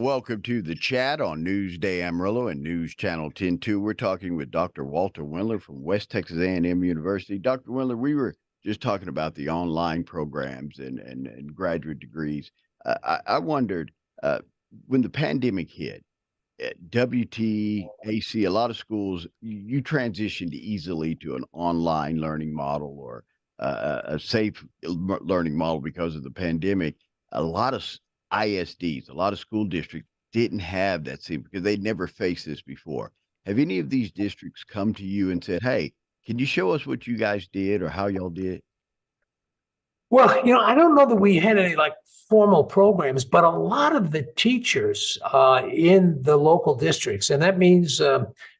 Welcome to the chat on Newsday Amarillo and News Channel 10-2. We're talking with Dr. Walter Wendler from West Texas A&M University. Dr. Wendler, we were just talking about the online programs and graduate degrees. I wondered, when the pandemic hit, at WTAC, a lot of schools, you transitioned easily to an online learning model or a safe learning model because of the pandemic. A lot of ISDs, a lot of school districts didn't have that same because they'd never faced this before. Have any of these districts come to you and said, "Hey, can you show us what you guys did or how y'all did?" Well, I don't know that we had any like formal programs, but a lot of the teachers in the local districts, and that means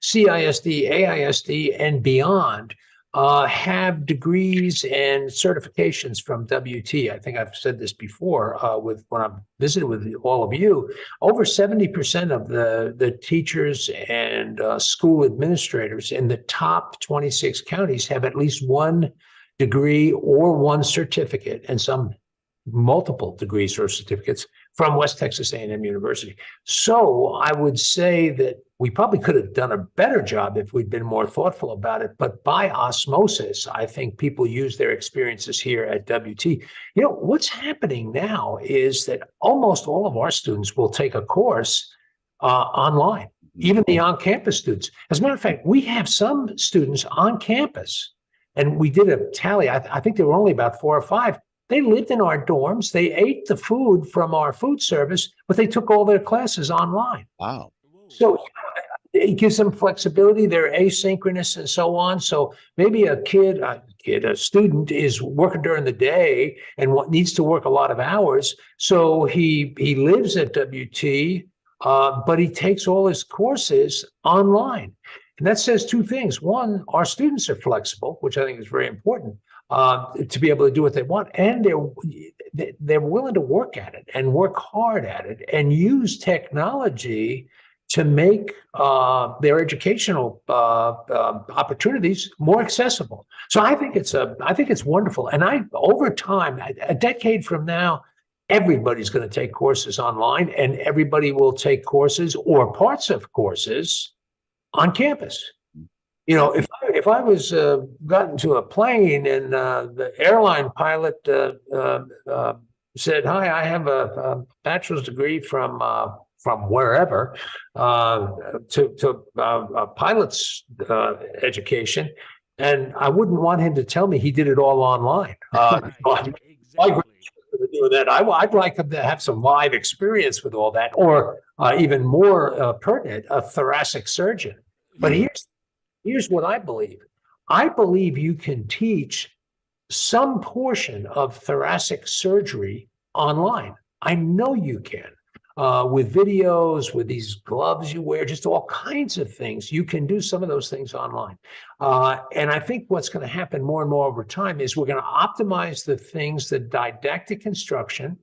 CISD, AISD, and beyond, have degrees and certifications from WT. I think I've said this before with when I've visited with all of you. Over 70% of the teachers and school administrators in the top 26 counties have at least one degree or one certificate, and some multiple degrees or certificates from West Texas A&M University. So I would say that we probably could have done a better job if we'd been more thoughtful about it. But by osmosis, I think people use their experiences here at WT. What's happening now is that almost all of our students will take a course online, even the on-campus students. As a matter of fact, we have some students on campus, and we did a tally. I think there were only about 4 or 5. They lived in our dorms. They ate the food from our food service, but they took all their classes online. Wow. So it gives them flexibility. They're asynchronous and so on. So maybe a student is working during the day and needs to work a lot of hours. So he lives at WT, but he takes all his courses online. And that says 2 things. One, our students are flexible, which I think is very important, to be able to do what they want. And they're willing to work at it and work hard at it and use technology to make their educational opportunities more accessible. So I think it's wonderful. And over time, a decade from now, everybody's going to take courses online, and everybody will take courses or parts of courses on campus. If I was got into a plane and the airline pilot said, "Hi, I have a bachelor's degree from wherever to a pilot's education," and I wouldn't want him to tell me he did it all online. Doing that, I'd like him to have some live experience with all that, or even more pertinent, a thoracic surgeon. But here's what I believe. I believe you can teach some portion of thoracic surgery online. I know you can. With videos, with these gloves you wear, just all kinds of things. You can do some of those things online. And I think what's going to happen more and more over time is we're going to optimize the things, the didactic instruction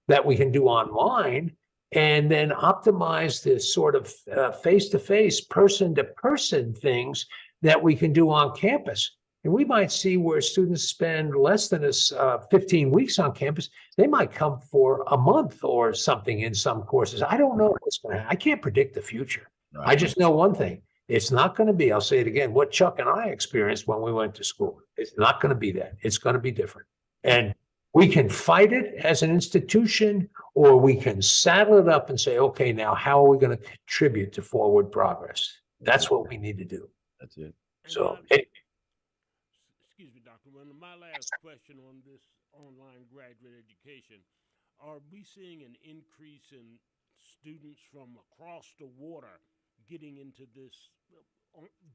that we can do online, and then optimize this sort of face-to-face, person-to-person things that we can do on campus. And we might see where students spend less than 15 weeks on campus. They might come for a month or something in some courses. I don't know what's going to happen. I can't predict the future. Right. I just know one thing. It's not going to be, I'll say it again, what Chuck and I experienced when we went to school. It's not going to be that. It's going to be different. And we can fight it as an institution, or we can saddle it up and say, okay, now how are we going to contribute to forward progress? That's what we need to do. That's it. So, excuse me, Dr. Wendler, my last question on this online graduate education. Are we seeing an increase in students from across the water getting into this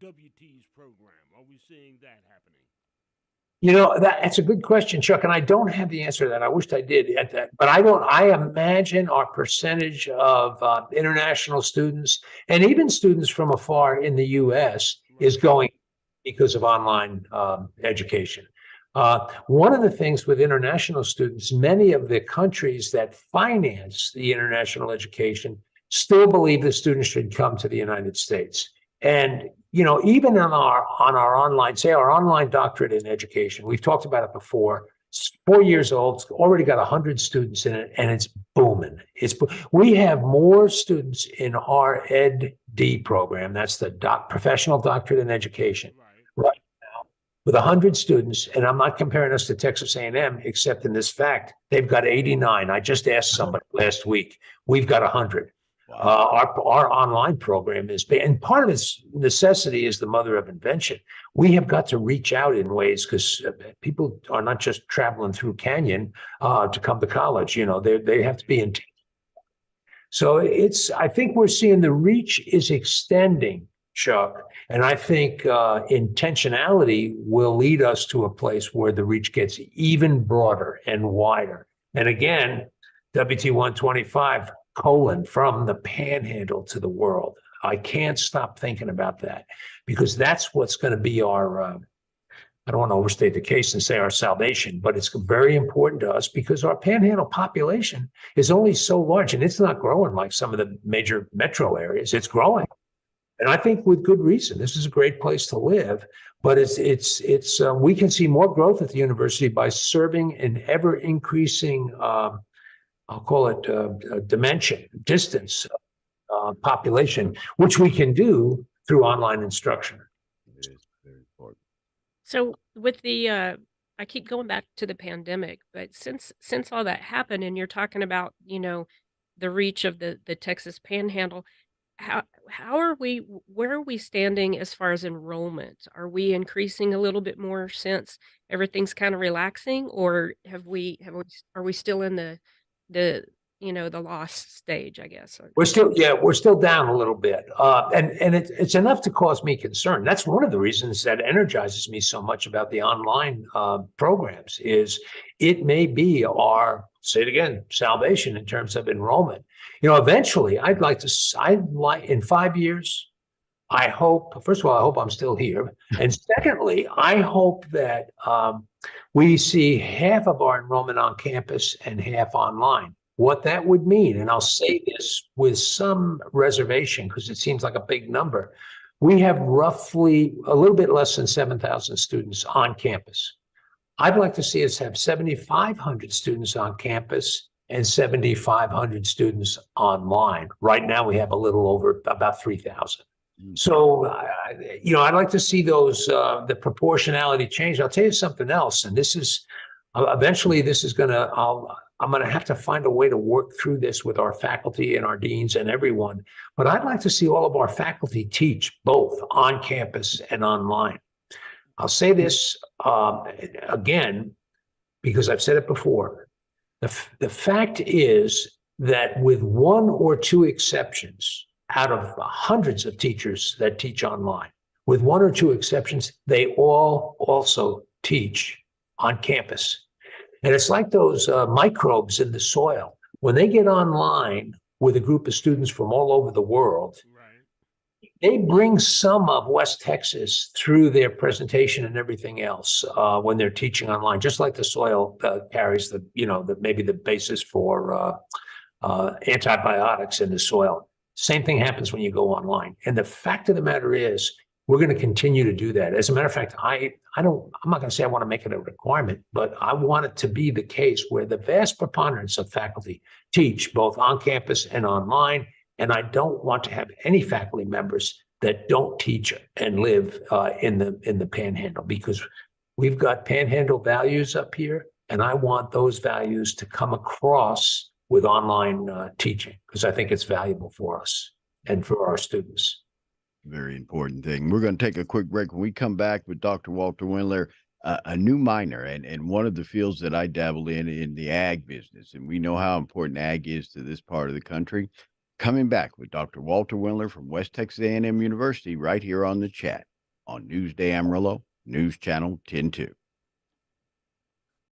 WT's program? Are we seeing that happening? That's a good question, Chuck, and I don't have the answer to that. I wished I did at that, but I don't. I imagine our percentage of international students and even students from afar in the U.S. is going because of online education. One of the things with international students, many of the countries that finance the international education still believe the students should come to the United States. And, even on our online, say our online doctorate in education, we've talked about it before, It's 4 years old. It's already got 100 students in it, and it's booming. We have more students in our Ed.D. program. That's the professional doctorate in education, right now, with 100 students. And I'm not comparing us to Texas A&M, except in this fact, they've got 89. I just asked somebody last week. We've got 100. Wow. Our online program is, and part of its necessity is the mother of invention. We have got to reach out in ways because people are not just traveling through Canyon to come to college. They have to be in. So I think we're seeing the reach is extending, Chuck, and I think intentionality will lead us to a place where the reach gets even broader and wider. And again, WT 125 : from the panhandle to the world. I can't stop thinking about that because that's what's going to be our, I don't want to overstate the case and say our salvation, but it's very important to us because our panhandle population is only so large and it's not growing like some of the major metro areas. It's growing. And I think with good reason. This is a great place to live, but we can see more growth at the university by serving an ever increasing I'll call it distance population, which we can do through online instruction. It is very important. So with the I keep going back to the pandemic, but since all that happened and you're talking about, the reach of the Texas Panhandle, how are where are we standing as far as enrollment? Are we increasing a little bit more since everything's kind of relaxing, or are we still in the the lost stage, I guess? We're still down a little bit, and it's enough to cause me concern. That's one of the reasons that energizes me so much about the online programs. Is it may be our, say it again, salvation in terms of enrollment. Eventually, I'd like in 5 years. I hope, first of all, I hope I'm still here, and secondly, I hope that we see half of our enrollment on campus and half online. What that would mean, and I'll say this with some reservation because it seems like a big number, we have roughly a little bit less than 7,000 students on campus. I'd like to see us have 7,500 students on campus and 7,500 students online. Right now, we have a little over about 3,000. So, I'd like to see those, the proportionality change. I'll tell you something else, and this is, eventually this is I'm going to have to find a way to work through this with our faculty and our deans and everyone. But I'd like to see all of our faculty teach both on campus and online. I'll say this again, because I've said it before. The fact is that with one or two exceptions, out of hundreds of teachers that teach online, with one or two exceptions, they all also teach on campus. And it's like those microbes in the soil. When they get online with a group of students from all over the world, they bring some of West Texas through their presentation and everything else when they're teaching online, just like the soil carries maybe the basis for antibiotics in the soil. Same thing happens when you go online. And the fact of the matter is, we're going to continue to do that. As a matter of fact, I'm not going to say I want to make it a requirement, but I want it to be the case where the vast preponderance of faculty teach both on campus and online. And I don't want to have any faculty members that don't teach and live in the Panhandle, because we've got Panhandle values up here, and I want those values to come across with online teaching, because I think it's valuable for us and for our students. Very important thing. We're going to take a quick break. When we come back with Dr. Walter Wendler, a new minor, and one of the fields that I dabble in the ag business, and we know how important ag is to this part of the country. Coming back with Dr. Walter Wendler from West Texas A&M University right here on The Chat on Newsday Amarillo, News Channel 10-2.